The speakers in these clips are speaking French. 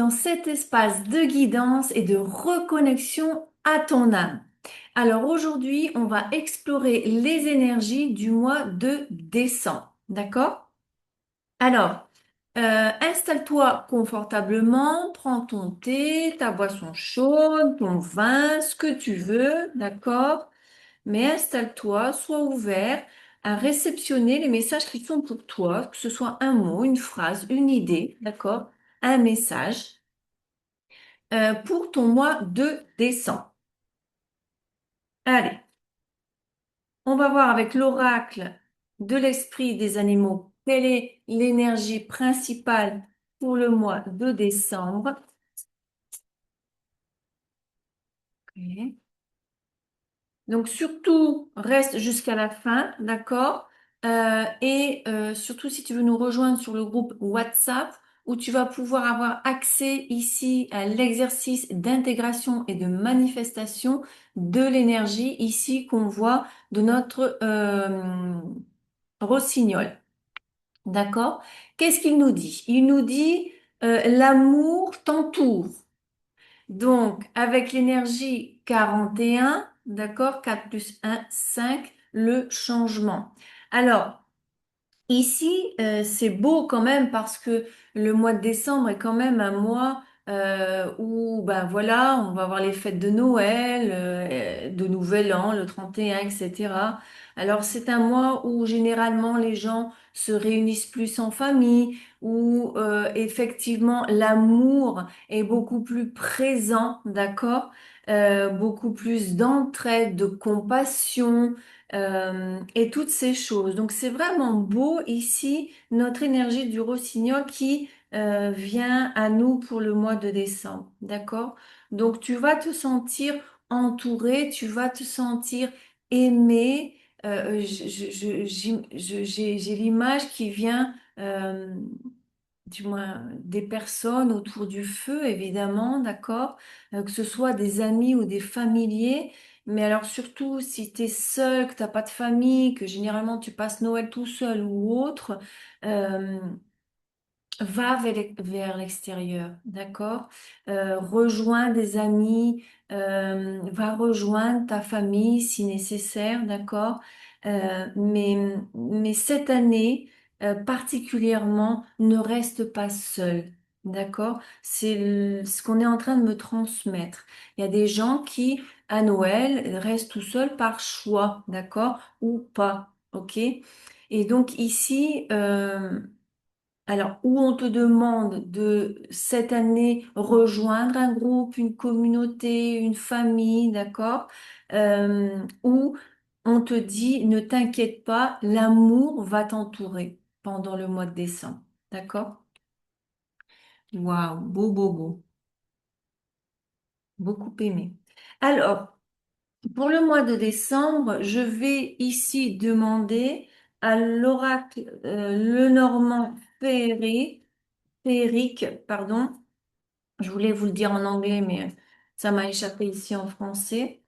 dans cet espace de guidance et de reconnexion à ton âme. Alors aujourd'hui, on va explorer les énergies du mois de décembre. D'accord? Alors, installe-toi confortablement, prends ton thé, ta boisson chaude, ton vin, ce que tu veux, d'accord? Mais installe-toi, sois ouvert à réceptionner les messages qui sont pour toi, que ce soit un mot, une phrase, une idée, d'accord? Un message pour ton mois de décembre. Allez, on va voir avec l'oracle de l'esprit des animaux quelle est l'énergie principale pour le mois de décembre. Ok. Donc surtout, reste jusqu'à la fin, d'accord? Surtout si tu veux nous rejoindre sur le groupe WhatsApp où tu vas pouvoir avoir accès ici à l'exercice d'intégration et de manifestation de l'énergie ici qu'on voit de notre rossignol, d'accord? Qu'est-ce qu'il nous dit? Il nous dit l'amour t'entoure. Donc, avec l'énergie 41, d'accord, 4 plus 1, 5, le changement. Alors, ici, c'est beau quand même parce que le mois de décembre est quand même un mois où, ben voilà, on va avoir les fêtes de Noël, de Nouvel An, le 31, etc. Alors, c'est un mois où généralement les gens se réunissent plus en famille, où effectivement l'amour est beaucoup plus présent, d'accord? Beaucoup plus d'entraide, de compassion et toutes ces choses. Donc c'est vraiment beau ici, notre énergie du rossignol qui vient à nous pour le mois de décembre. D'accord? Donc tu vas te sentir entouré, tu vas te sentir aimé. J'ai l'image qui vient, du moins des personnes autour du feu, évidemment, d'accord? Que ce soit des amis ou des familiers. Mais alors surtout, si tu es seul, que t'as pas de famille, que généralement tu passes Noël tout seul ou autre, euh, va vers l'extérieur, d'accord? Rejoins des amis, va rejoindre ta famille si nécessaire, d'accord? Mais cette année, particulièrement, ne reste pas seul, d'accord? Ce qu'on est en train de me transmettre. Il y a des gens qui, à Noël, restent tout seuls par choix, d'accord? Ou pas, ok? Et donc ici, alors, où on te demande de cette année rejoindre un groupe, une communauté, une famille, d'accord? Où on te dit ne t'inquiète pas, l'amour va t'entourer pendant le mois de décembre, d'accord? Waouh, beau, beau, beau, beaucoup aimé. Alors, pour le mois de décembre, je vais ici demander à l'oracle Lenormand féerique, pardon. Je voulais vous le dire en anglais, mais ça m'a échappé ici en français.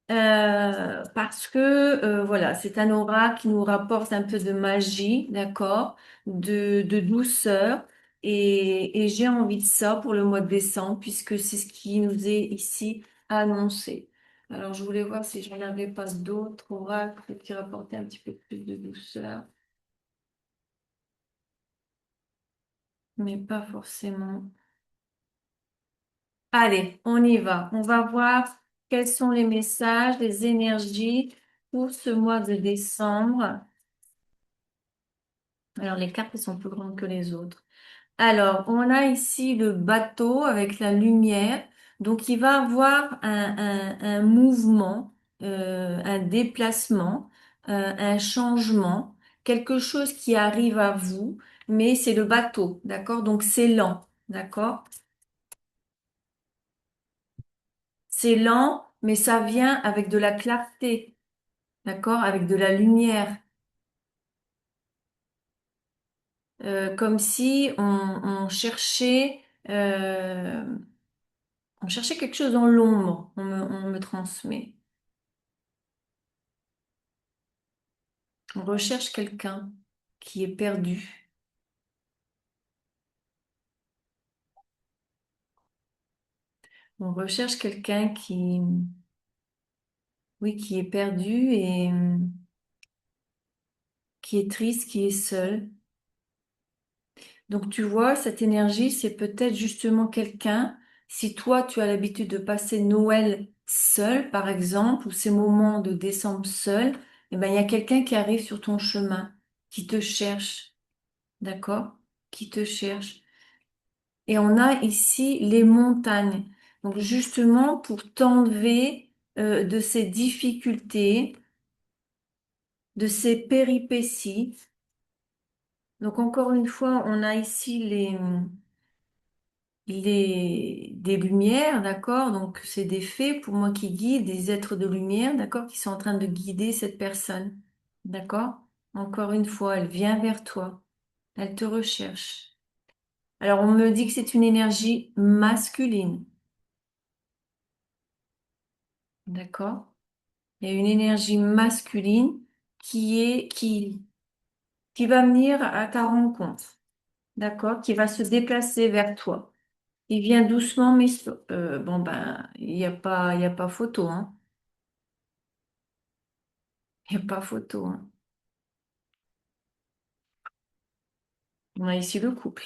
Parce que voilà, c'est un aura qui nous rapporte un peu de magie, d'accord, de douceur. Et j'ai envie de ça pour le mois de décembre, puisque c'est ce qui nous est ici annoncé. Alors, je voulais voir si j'en avais pas d'autres oracles qui rapportaient un petit peu plus de douceur, mais pas forcément. Allez, on y va. On va voir quels sont les messages, les énergies pour ce mois de décembre. Alors, les cartes elles sont plus grandes que les autres. Alors, on a ici le bateau avec la lumière. Donc, il va avoir un mouvement, un déplacement, un changement, quelque chose qui arrive à vous, mais c'est le bateau, d'accord? Donc, c'est lent, d'accord? C'est lent, mais ça vient avec de la clarté, d'accord? Avec de la lumière. Comme si euh, on cherchait quelque chose dans l'ombre, on me transmet. On recherche quelqu'un qui est perdu. On recherche quelqu'un qui, oui, qui est perdu et qui est triste, qui est seul. Donc tu vois, cette énergie, c'est peut-être justement quelqu'un, si toi tu as l'habitude de passer Noël seul, par exemple, ou ces moments de décembre seul, eh ben, il y a quelqu'un qui arrive sur ton chemin, qui te cherche, d'accord? Qui te cherche. Et on a ici les montagnes. Donc justement pour t'enlever de ces difficultés, de ces péripéties. Donc encore une fois, on a ici des lumières, d'accord? Donc c'est des fées pour moi qui guident, des êtres de lumière, d'accord? Qui sont en train de guider cette personne, d'accord? Encore une fois, elle vient vers toi, elle te recherche. Alors on me dit que c'est une énergie masculine, d'accord? Il y a une énergie masculine qui va venir à ta rencontre, d'accord? Qui va se déplacer vers toi. Il vient doucement, mais bon ben, il y a pas photo, hein. Il n'y a pas photo, hein. On a ici le couple.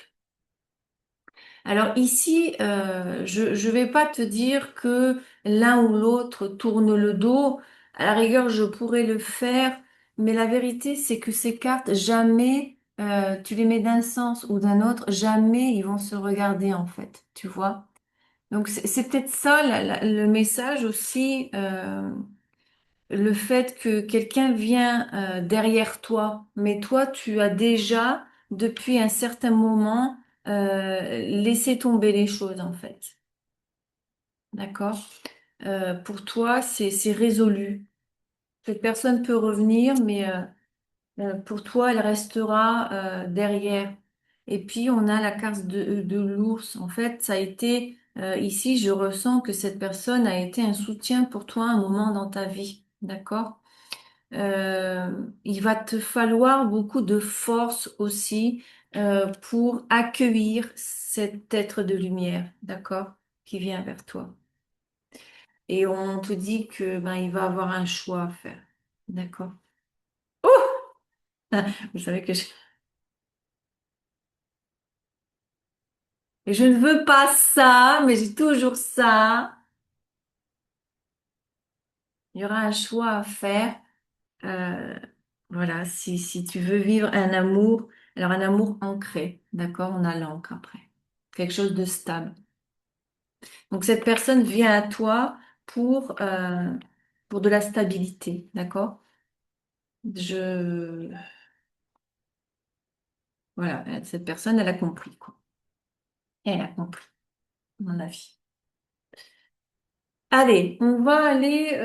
Alors ici, je ne vais pas te dire que l'un ou l'autre tourne le dos. À la rigueur, je pourrais le faire, mais la vérité, c'est que ces cartes, jamais tu les mets d'un sens ou d'un autre, jamais ils vont se regarder en fait, tu vois. Donc c'est peut-être ça le message aussi. Le fait que quelqu'un vient derrière toi, mais toi, tu as déjà, depuis un certain moment, laissé tomber les choses, en fait. D'accord? Pour toi, c'est résolu. Cette personne peut revenir, mais pour toi, elle restera derrière. Et puis, on a la carte de l'ours. En fait, ça a été, ici, je ressens que cette personne a été un soutien pour toi à un moment dans ta vie. D'accord? Euh, il va te falloir beaucoup de force aussi pour accueillir cet être de lumière, d'accord, qui vient vers toi. Et on te dit que ben il va avoir un choix à faire, d'accord. Oh, vous savez que je ne veux pas ça, mais j'ai toujours ça. Il y aura un choix à faire. Euh, voilà, si tu veux vivre un amour, alors un amour ancré, d'accord, on a l'ancre après, quelque chose de stable. Donc cette personne vient à toi pour de la stabilité, d'accord? Je, voilà, cette personne, elle a compris, quoi. Elle a compris, à mon avis. Allez, on va aller.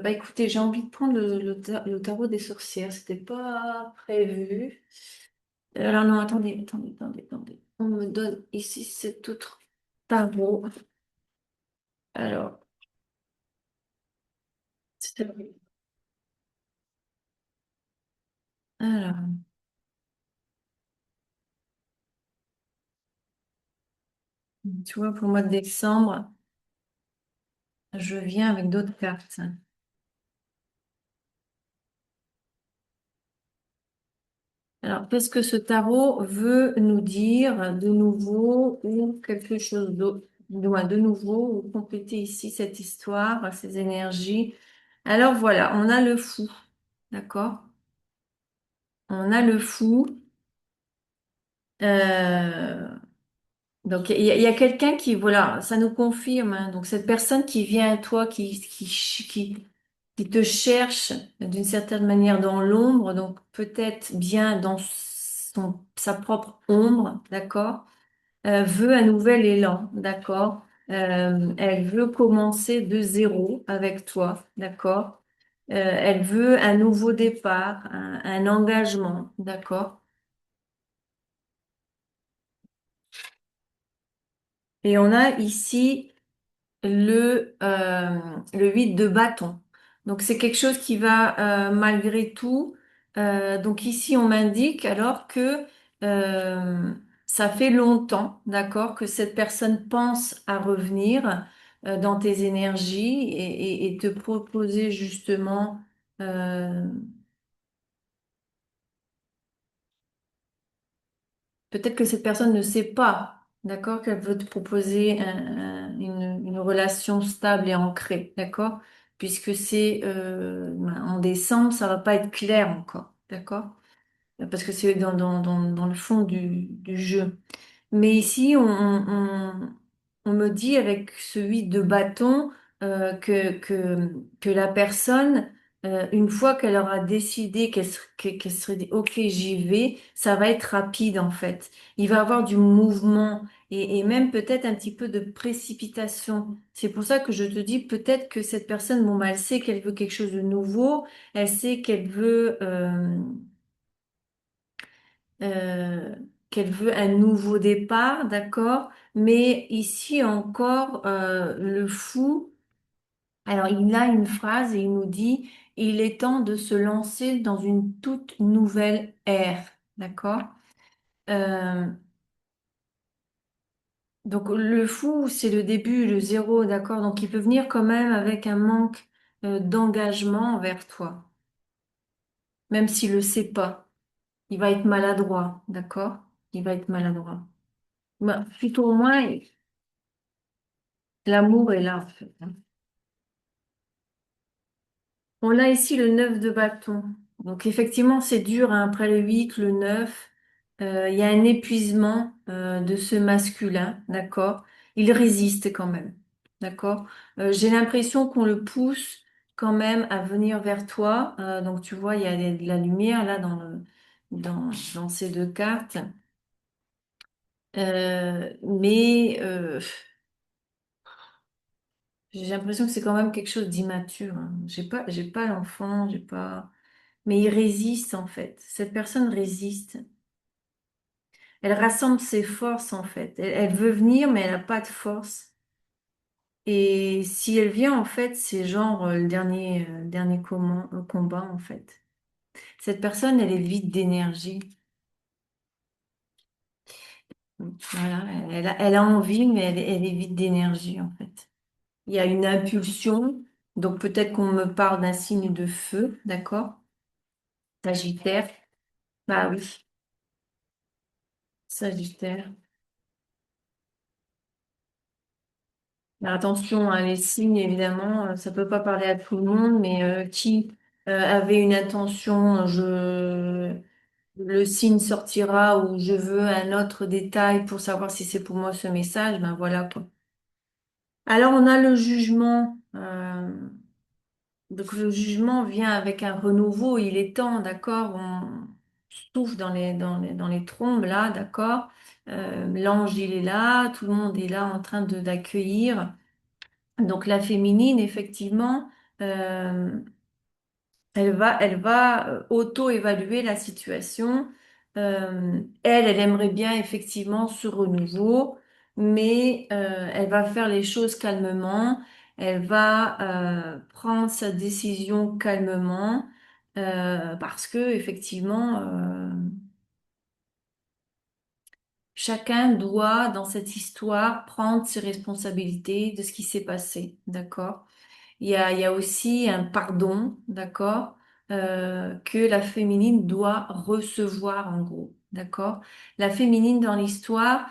Bah écoutez, j'ai envie de prendre le tarot des sorcières. C'était pas prévu. Alors non, attendez. On me donne ici cet autre tarot. Alors, c'est- alors, tu vois, pour le mois de décembre, je viens avec d'autres cartes. Alors, qu'est-ce que ce tarot veut nous dire de nouveau ou quelque chose d'autre, de nouveau, ou compléter ici cette histoire, ces énergies? Alors voilà, on a le fou, d'accord? On a le fou. Euh, donc il y a quelqu'un qui, voilà, ça nous confirme, hein. Donc cette personne qui vient à toi, qui te cherche d'une certaine manière dans l'ombre, donc peut-être bien dans sa propre ombre, d'accord? Veut un nouvel élan, d'accord? Elle veut commencer de zéro avec toi, d'accord? Elle veut un nouveau départ, un engagement, d'accord? Et on a ici le 8 de bâton. Donc c'est quelque chose qui va malgré tout. Donc ici on m'indique alors que ça fait longtemps, d'accord, que cette personne pense à revenir. dans tes énergies et te proposer justement, euh, peut-être que cette personne ne sait pas, d'accord, qu'elle veut te proposer une relation stable et ancrée, d'accord? Puisque c'est en décembre, ça va pas être clair encore, d'accord? Parce que c'est dans le fond du jeu. Mais ici, on me dit avec ce 8 de bâton que la personne, une fois qu'elle aura décidé qu'elle serait dit, OK, j'y vais, ça va être rapide en fait. Il va y avoir du mouvement et même peut-être un petit peu de précipitation. C'est pour ça que je te dis peut-être que cette personne, bon, bah, elle sait qu'elle veut quelque chose de nouveau, elle sait euh, qu'elle veut un nouveau départ, d'accord? Mais ici encore, le fou, alors il a une phrase et il nous dit, il est temps de se lancer dans une toute nouvelle ère, d'accord? Euh, donc le fou, c'est le début, le zéro, d'accord? Donc il peut venir quand même avec un manque d'engagement envers toi, même s'il le sait pas. Il va être maladroit, d'accord? Il va être maladroit. Bah, plutôt au moins, l'amour est là, en fait, hein. On a ici le 9 de bâton. Donc effectivement, c'est dur, hein, après le 8, le 9. Il y a un épuisement de ce masculin, d'accord? Il résiste quand même, d'accord? J'ai l'impression qu'on le pousse quand même à venir vers toi. Donc tu vois, il y a de la lumière là dans ces deux cartes. Mais j'ai l'impression que c'est quand même quelque chose d'immature, hein. J'ai pas l'enfant, j'ai pas. Mais il résiste en fait. Cette personne résiste. Elle rassemble ses forces en fait. Elle veut venir, mais elle n'a pas de force. Et si elle vient, en fait, c'est genre le dernier combat en fait. Cette personne, elle est vide d'énergie. Voilà, elle a envie, mais elle est vide d'énergie en fait. Il y a une impulsion. Donc peut-être qu'on me parle d'un signe de feu, d'accord? Sagittaire. Bah oui, Sagittaire. Mais attention, hein, les signes, évidemment, ça peut pas parler à tout le monde, mais qui avait une intention, le signe sortira ou je veux un autre détail pour savoir si c'est pour moi ce message, ben voilà quoi. Alors on a le jugement. Donc le jugement vient avec un renouveau, il est temps, d'accord? On souffle dans les trombes là, d'accord? L'ange il est là, tout le monde est là en train d'accueillir. Donc la féminine, effectivement, euh, elle va auto-évaluer la situation. Elle aimerait bien effectivement ce renouveau, mais elle va faire les choses calmement. Elle va prendre sa décision calmement parce que effectivement, chacun doit dans cette histoire prendre ses responsabilités de ce qui s'est passé, d'accord? Il y a aussi un pardon, d'accord, que la féminine doit recevoir en gros, d'accord? La féminine dans l'histoire,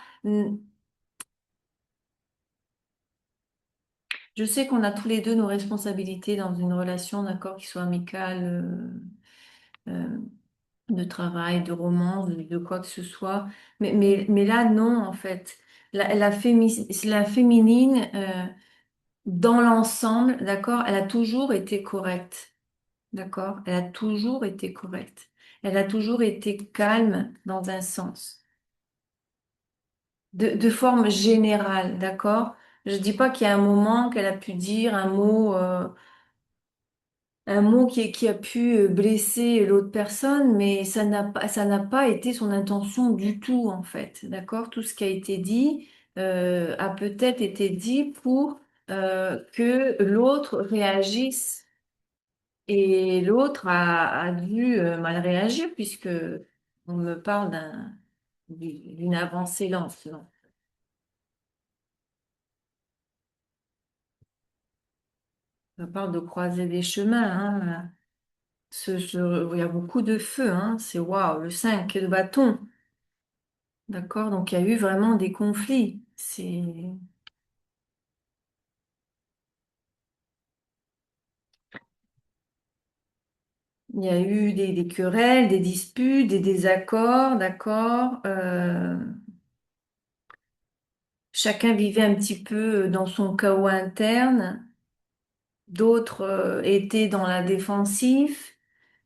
je sais qu'on a tous les deux nos responsabilités dans une relation, d'accord, qui soit amicale, euh, de travail, de romance, de quoi que ce soit. Mais là, non, en fait. La féminine, dans l'ensemble, d'accord, elle a toujours été correcte. D'accord? Elle a toujours été correcte. Elle a toujours été calme dans un sens. De forme générale, d'accord? Je dis pas qu'il y a un moment qu'elle a pu dire un mot qui a pu blesser l'autre personne, mais ça n'a pas été son intention du tout, en fait. D'accord? Tout ce qui a été dit a peut-être été dit pour que l'autre réagisse. Et l'autre a dû mal réagir puisque on me parle d'une avancée lente. Non. Ça parle de croiser des chemins, hein. Il y a beaucoup de feu, hein. C'est waouh, le 5 de bâton. D'accord? Donc, il y a eu vraiment des conflits. Il y a eu des querelles, des disputes, des désaccords, d'accord? Chacun vivait un petit peu dans son chaos interne. D'autres étaient dans la défensive.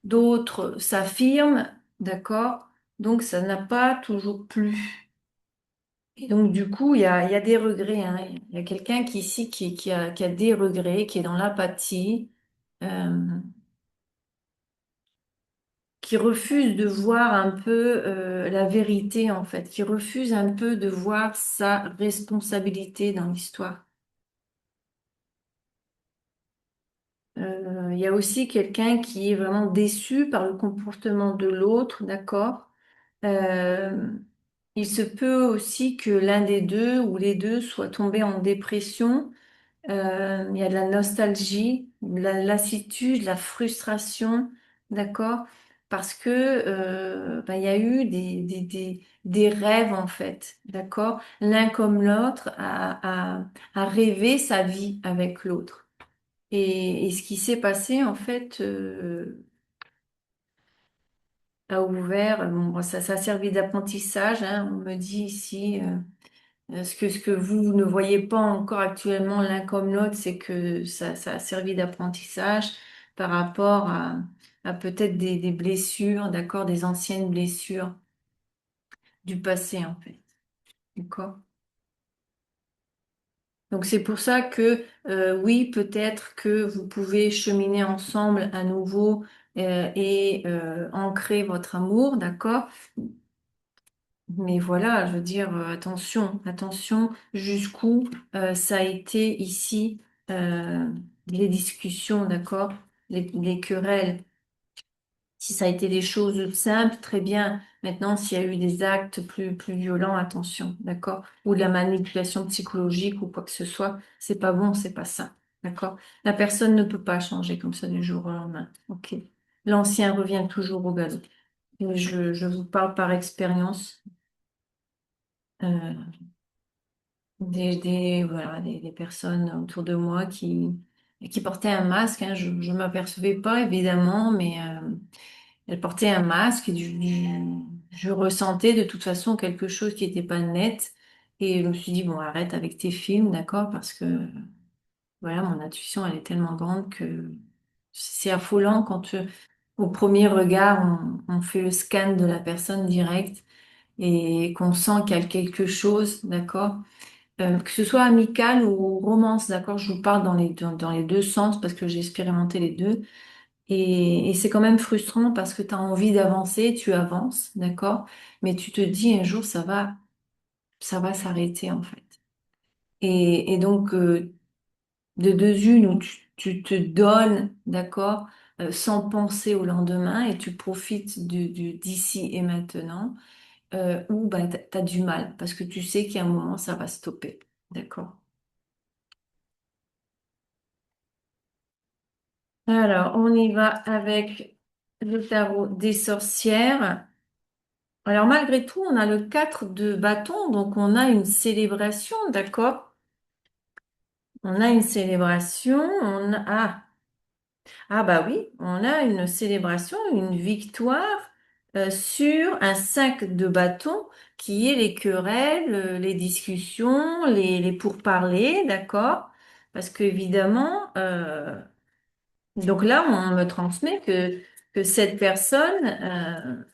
D'autres s'affirment, d'accord? Donc, ça n'a pas toujours plu. Et donc, du coup, il y a des regrets, hein. Il y a quelqu'un qui, ici qui a des regrets, qui est dans l'apathie, euh, qui refuse de voir un peu la vérité, en fait, qui refuse un peu de voir sa responsabilité dans l'histoire. Il y a aussi quelqu'un qui est vraiment déçu par le comportement de l'autre, d'accord? Euh, il se peut aussi que l'un des deux ou les deux soient tombés en dépression. Il y a de la nostalgie, de la lassitude, de la frustration, d'accord? Parce que ben, il y a eu des rêves en fait, d'accord? L'un comme l'autre a rêvé sa vie avec l'autre. Et ce qui s'est passé en fait a ouvert, bon, ça a servi d'apprentissage, hein, on me dit ici. Ce que vous ne voyez pas encore actuellement l'un comme l'autre, c'est que ça a servi d'apprentissage par rapport à peut-être des blessures, d'accord, des anciennes blessures du passé, en fait. D'accord? Donc c'est pour ça que oui, peut-être que vous pouvez cheminer ensemble à nouveau et ancrer votre amour, d'accord? Mais voilà, je veux dire, attention, attention jusqu'où ça a été ici euh, les discussions, d'accord? Les querelles. Si ça a été des choses simples, très bien. Maintenant, s'il y a eu des actes plus violents, attention, d'accord? Ou de la manipulation psychologique ou quoi que ce soit, c'est pas bon, c'est pas ça, d'accord? La personne ne peut pas changer comme ça du jour au lendemain, ok? L'ancien revient toujours au galop. Et je vous parle par expérience. euh, voilà, des personnes autour de moi qui portaient un masque, hein. Je ne m'apercevais pas, évidemment, mais elles portaient un masque et je ressentais de toute façon quelque chose qui n'était pas net. Et je me suis dit, bon, arrête avec tes films, d'accord, parce que voilà, mon intuition, elle est tellement grande que c'est affolant quand au premier regard, on fait le scan de la personne directe et qu'on sent qu'il y a quelque chose, d'accord? Que ce soit amical ou romance, d'accord? Je vous parle dans les deux sens parce que j'ai expérimenté les deux. Et c'est quand même frustrant parce que tu as envie d'avancer, tu avances, d'accord? Mais tu te dis un jour, ça va s'arrêter en fait. Et donc, de deux unes où tu te donnes, d'accord? Sans penser au lendemain et tu profites d'ici et maintenant, ou ben, t'as du mal parce que tu sais qu'à un moment, ça va stopper, d'accord? Alors, on y va avec le tarot des sorcières. Alors, malgré tout, on a le 4 de bâton, donc on a une célébration, d'accord? On a une célébration, bah oui, on a une célébration, une victoire sur un 5 de bâton qui est les querelles, les discussions, les pourparlers, d'accord? Parce que évidemment, donc là, on me transmet que cette personne,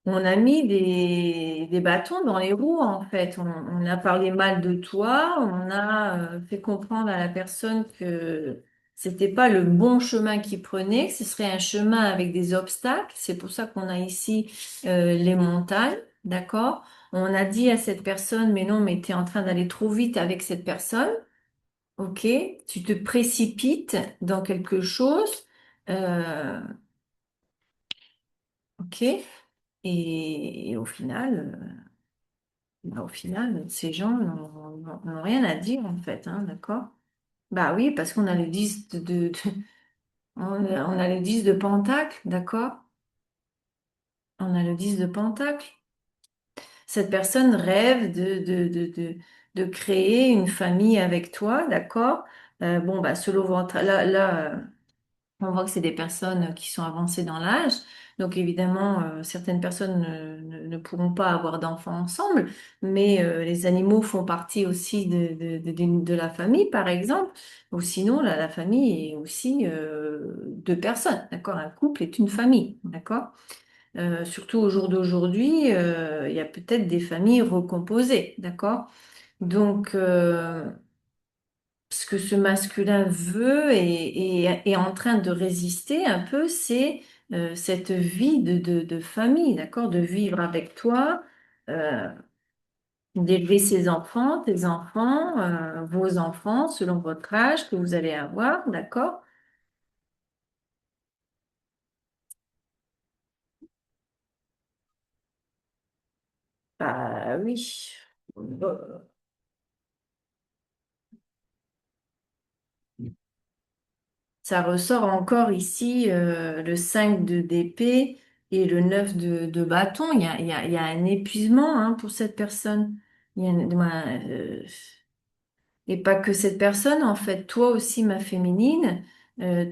on a mis des bâtons dans les roues, en fait. On a parlé mal de toi, on a fait comprendre à la personne que c'était pas le bon chemin qu'il prenait, que ce serait un chemin avec des obstacles. C'est pour ça qu'on a ici les montagnes, d'accord? On a dit à cette personne, mais non, mais tu es en train d'aller trop vite avec cette personne. Ok, tu te précipites dans quelque chose, euh, ok, et au final, ces gens n'ont rien à dire en fait, hein, d'accord? Bah oui, parce qu'on a le 10 on a le 10 de Pentacle, d'accord? On a le 10 de Pentacle. Cette personne rêve de créer une famille avec toi, d'accord? Bon, bah, selon votre, on voit que c'est des personnes qui sont avancées dans l'âge. Donc évidemment, certaines personnes ne pourront pas avoir d'enfants ensemble, mais les animaux font partie aussi de la famille, par exemple. Ou sinon, la famille est aussi deux personnes, d'accord? Un couple est une famille, d'accord? Surtout au jour d'aujourd'hui, il y a peut-être des familles recomposées, d'accord? Donc, ce que ce masculin veut et est en train de résister un peu, c'est cette vie de famille, d'accord? De vivre avec toi, euh, d'élever ses enfants, tes enfants, vos enfants, selon votre âge que vous allez avoir, d'accord? Bah oui. Ça ressort encore ici le 5 d'épée et le 9 de bâton. Il y a un épuisement hein, pour cette personne. Il y a et pas que cette personne, en fait. Toi aussi, ma féminine,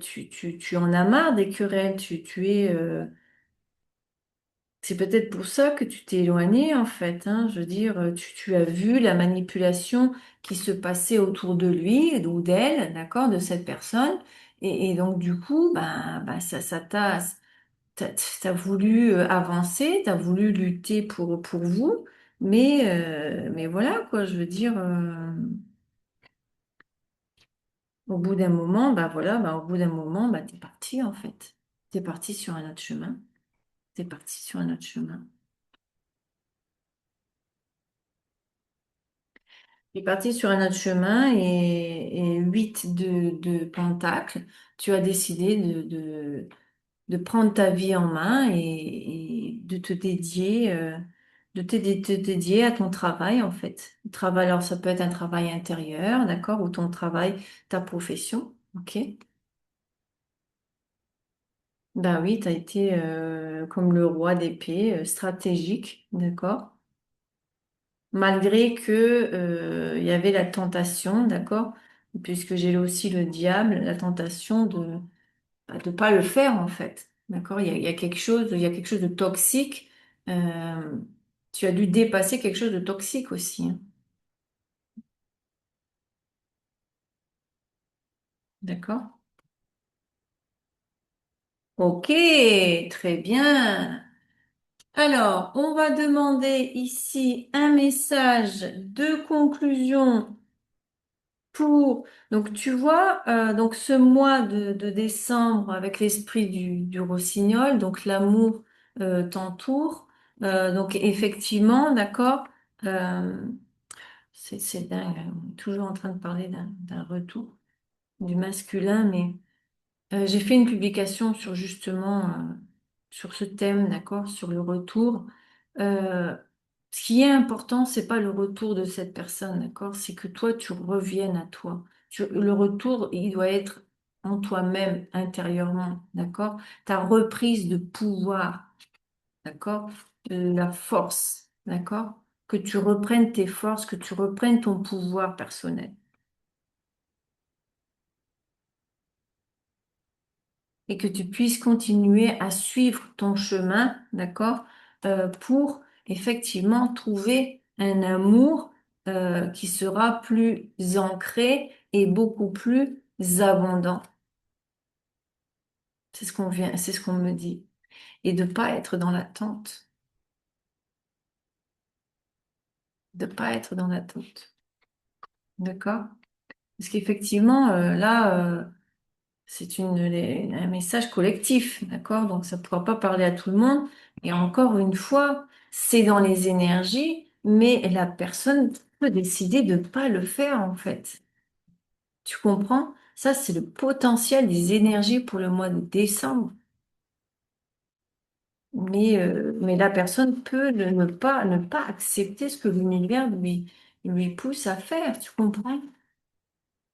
tu en as marre des querelles. C'est peut-être pour ça que tu t'es éloigné, en fait. Hein. Je veux dire, tu as vu la manipulation qui se passait autour de lui ou d'elle, d'accord, de cette personne. Et donc, du coup, ça t'as voulu avancer, t'as voulu lutter pour vous. Mais voilà, quoi, je veux dire, au bout d'un moment, bah, t'es parti, en fait. T'es parti sur un autre chemin. T'es parti sur un autre chemin. Tu es parti sur un autre chemin et 8 de Pentacle, tu as décidé de prendre ta vie en main et de te dédier, te dédier à ton travail en fait. Le travail, alors ça peut être un travail intérieur, d'accord, ou ton travail, ta profession, ok? Ben oui, tu as été comme le roi d'épée, stratégique, d'accord? Malgré que il y avait la tentation, d'accord, puisque j'ai aussi le diable, la tentation de pas le faire en fait, d'accord. Il y a quelque chose de toxique. euh, Tu as dû dépasser quelque chose de toxique aussi, hein, d'accord. Ok, très bien. Alors, on va demander ici un message de conclusion pour, donc tu vois, donc ce mois de décembre avec l'esprit du rossignol, donc l'amour t'entoure. Donc effectivement, d'accord, euh, c'est dingue, hein, on est toujours en train de parler d'un retour du masculin, mais j'ai fait une publication sur justement sur ce thème, d'accord, sur le retour. Euh, Ce qui est important, c'est pas le retour de cette personne, d'accord, c'est que toi tu reviennes à toi. Le retour, il doit être en toi-même, intérieurement, d'accord. Ta reprise de pouvoir, d'accord, la force, d'accord, que tu reprennes tes forces, que tu reprennes ton pouvoir personnel. Et que tu puisses continuer à suivre ton chemin, d'accord, pour effectivement trouver un amour qui sera plus ancré et beaucoup plus abondant. C'est ce qu'on me dit. Et de pas être dans l'attente, de pas être dans l'attente, d'accord? Parce qu'effectivement, c'est un message collectif, d'accord? Donc ça ne pourra pas parler à tout le monde. Et encore une fois, c'est dans les énergies, mais la personne peut décider de ne pas le faire en fait. Tu comprends? Ça, c'est le potentiel des énergies pour le mois de décembre. Mais la personne peut ne pas accepter ce que l'univers lui pousse à faire. Tu comprends?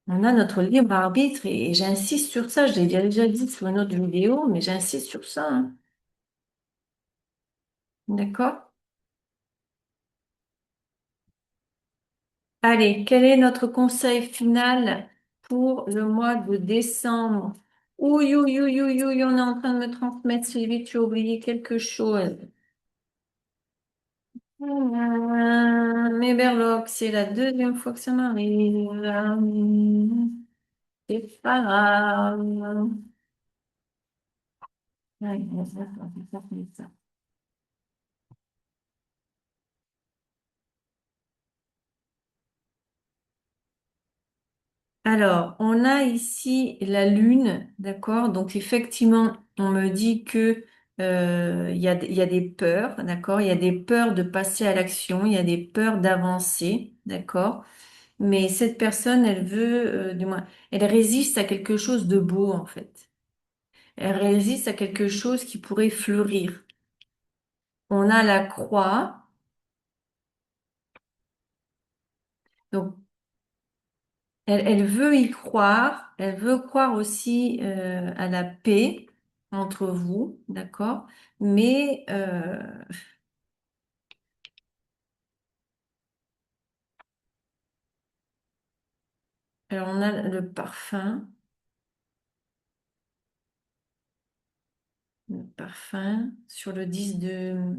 On a notre libre arbitre et j'insiste sur ça. Je l'ai déjà dit sur une autre vidéo, mais j'insiste sur ça, hein. D'accord? Allez, quel est notre conseil final pour le mois de décembre? Ouh, ouh, ouh, ouh, ouh, on est en train de me transmettre, Sylvie, tu as oublié quelque chose. Mais Berloc, c'est la deuxième fois que ça m'arrive. C'est pas grave. Ouais, ça. Alors, on a ici la Lune, d'accord? Donc, effectivement, on me dit que il y a des peurs, d'accord? Il y a des peurs de passer à l'action, il y a des peurs d'avancer, d'accord? Mais cette personne, elle veut, du moins, elle résiste à quelque chose de beau, en fait. Elle résiste à quelque chose qui pourrait fleurir. On a la croix, donc elle veut y croire, elle veut croire aussi à la paix entre vous, d'accord? Mais alors on a le parfum sur le 10 de,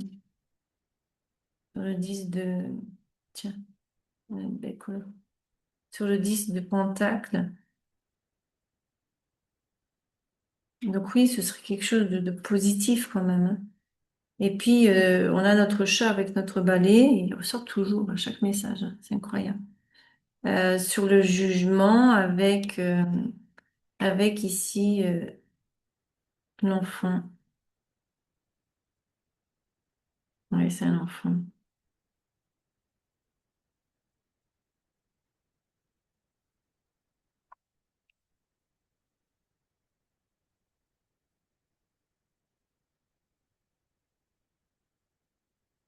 tiens, belle couleur. Sur le 10 de Pentacle. Donc oui, ce serait quelque chose de positif quand même, hein. Et puis on a notre chat avec notre balai, il ressort toujours à chaque message, hein. C'est incroyable. Sur le jugement avec ici l'enfant. Oui, c'est un enfant.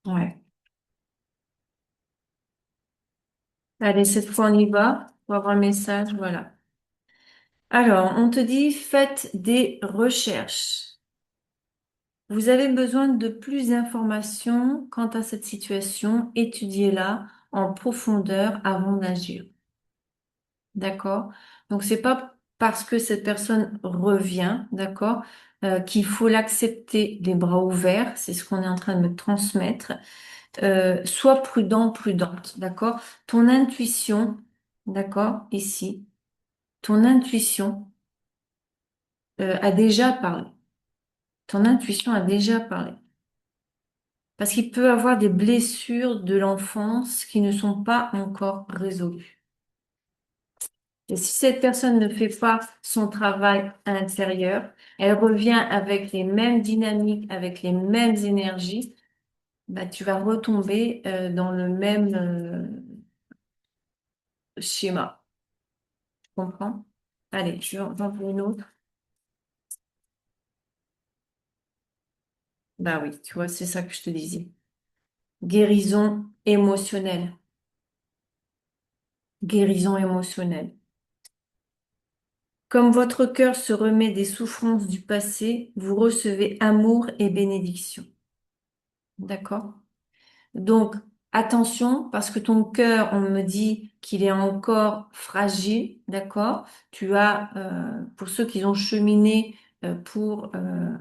Ouais. Allez, cette fois on y va. On va voir le message. Voilà. Alors, on te dit, faites des recherches. Vous avez besoin de plus d'informations quant à cette situation. Étudiez-la en profondeur avant d'agir. D'accord? Donc, c'est pas parce que cette personne revient, d'accord, qu'il faut l'accepter des bras ouverts. C'est ce qu'on est en train de me transmettre. Sois prudent, prudente, d'accord? Ton intuition, d'accord, ici, ton intuition a déjà parlé. Ton intuition a déjà parlé. Parce qu'il peut avoir des blessures de l'enfance qui ne sont pas encore résolues. Et si cette personne ne fait pas son travail intérieur, elle revient avec les mêmes dynamiques, avec les mêmes énergies, bah, tu vas retomber dans le même schéma. Tu comprends? Allez, je vais en prendre une autre. Bah oui, tu vois, c'est ça que je te disais. Guérison émotionnelle. Guérison émotionnelle. Comme votre cœur se remet des souffrances du passé, vous recevez amour et bénédiction. D'accord? Donc, attention, parce que ton cœur, on me dit qu'il est encore fragile. D'accord? Tu as, pour ceux qui ont cheminé pour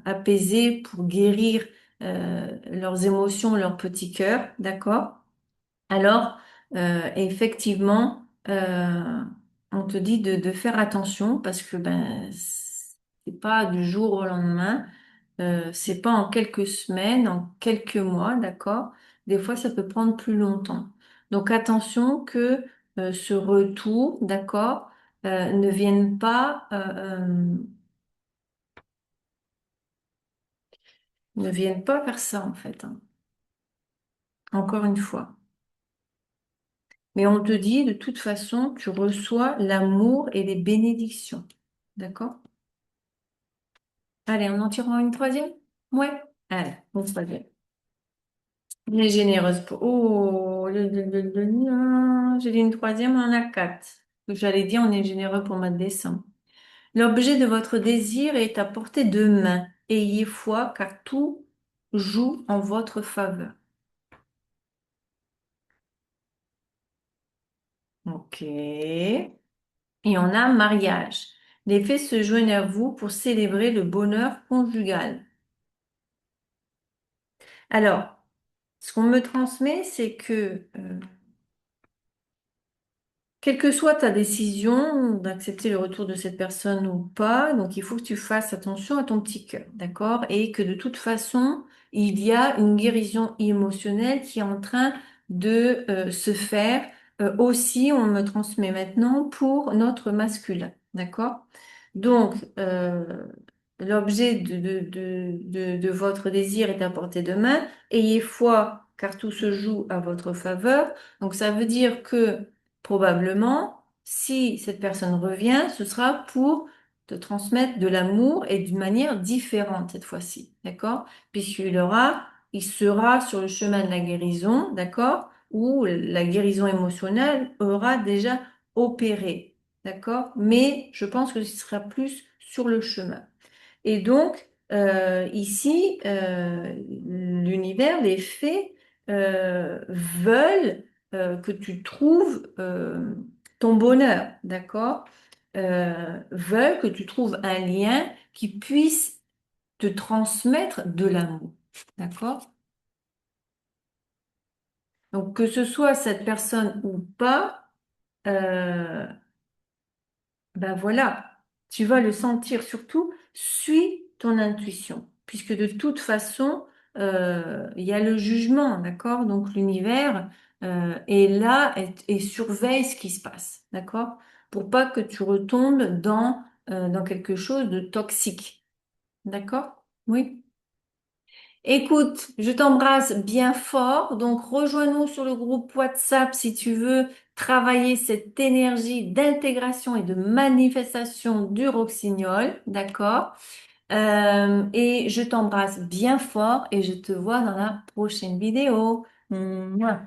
apaiser, pour guérir leurs émotions, leur petit cœur. D'accord? Alors, effectivement, on te dit de faire attention parce que ben c'est pas du jour au lendemain, c'est pas en quelques semaines, en quelques mois, d'accord? Des fois, ça peut prendre plus longtemps. Donc attention que ce retour, d'accord, ne vienne pas faire ça en fait, hein. Encore une fois. Mais on te dit, de toute façon, tu reçois l'amour et les bénédictions. D'accord? Allez, on en tirera une troisième? Ouais. Allez, une troisième. Les généreuses. Oh, j'ai dit une troisième, on en a quatre. J'allais dire, on est généreux pour le mois de décembre. L'objet de votre désir est à portée de main. Ayez foi, car tout joue en votre faveur. Ok. Et on a mariage. Les fées se joignent à vous pour célébrer le bonheur conjugal. Alors, ce qu'on me transmet, c'est que quelle que soit ta décision d'accepter le retour de cette personne ou pas, donc il faut que tu fasses attention à ton petit cœur, d'accord? Et que de toute façon, il y a une guérison émotionnelle qui est en train de se faire aussi, on me transmet maintenant, pour notre masculin, d'accord? Donc, l'objet de votre désir est à portée de main. Ayez foi, car tout se joue à votre faveur. Donc, ça veut dire que probablement, si cette personne revient, ce sera pour te transmettre de l'amour et d'une manière différente cette fois-ci, d'accord? Il sera sur le chemin de la guérison, d'accord? Où la guérison émotionnelle aura déjà opéré, d'accord? Mais je pense que ce sera plus sur le chemin. Et donc, ici, l'univers, les fées, veulent que tu trouves ton bonheur, d'accord? Veulent que tu trouves un lien qui puisse te transmettre de l'amour, d'accord? Donc, que ce soit cette personne ou pas, euh, ben voilà, tu vas le sentir. Surtout, suis ton intuition, puisque de toute façon, il y a le jugement, d'accord? Donc l'univers est là et surveille ce qui se passe, d'accord? Pour pas que tu retombes dans quelque chose de toxique, d'accord? Oui. Écoute, je t'embrasse bien fort. Donc, rejoins-nous sur le groupe WhatsApp si tu veux travailler cette énergie d'intégration et de manifestation du roxignol. D'accord? Et je t'embrasse bien fort et je te vois dans la prochaine vidéo. Mouah.